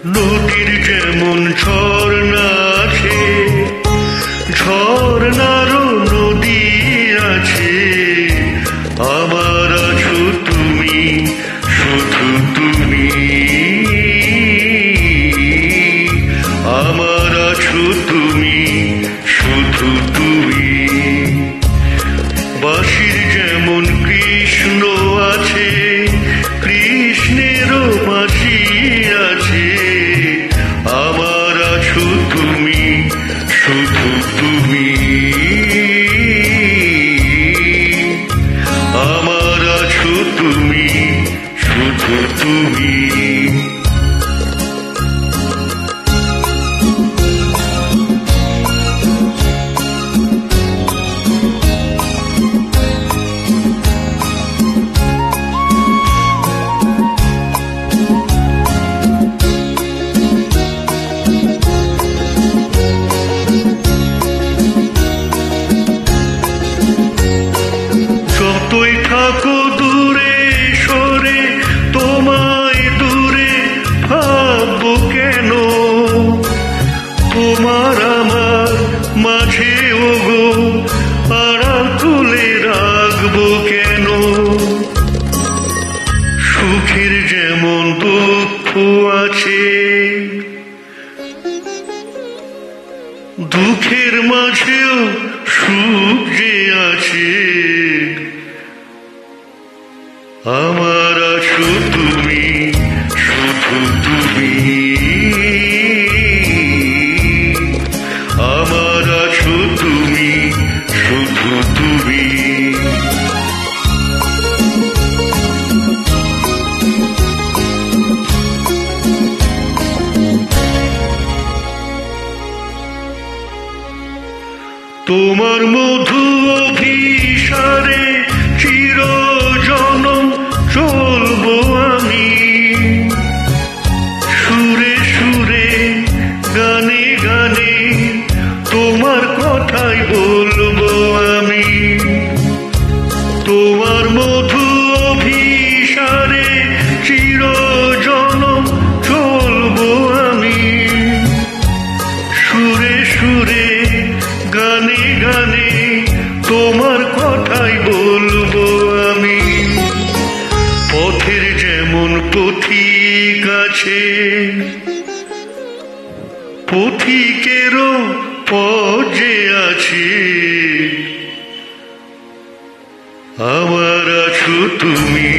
নদীর যেমন ঝর্ণা আছে, ঝর্ণারও নদী আছে, আমার আছো তুমি, শুধু তুমি, আমার আছো তুমি, শুধু তুমি। বাঁশির যেমন কৃষ্ণ আছে, কৃষ্ণেরও বাঁশি আছে, আমার আছো তুমি, শুধু তুমি, আমার আছো তুমি, শুধু তুমি। যতই থাকো দূরে সরে, তোমায় দূরে ভাববো কেন, তোমার আমার মাঝে ওগো আড়াল তুলে রাখবো কেন। সুখের যেমন দুঃখ আছে, দুঃখের মাঝেও সুখ যে আছে, আমার আছো তুমি, শুধু তুমি, আমার আছো তুমি, শুধু তুমি। তোমার মধু অভিসারে চিরজনম চলবো আমি, সুরে সুরে গানে গানে তোমার কথাই বলবো আমি। তোমার মধু অভিসারে চিরজনম চলবো আমি, সুরে সুরে গানে গানে তোমার কথাই বলবো আমি। পথের যেমন পথিক আছে, পথিকেরও পথ যে আছে, আমার আছো তুমি,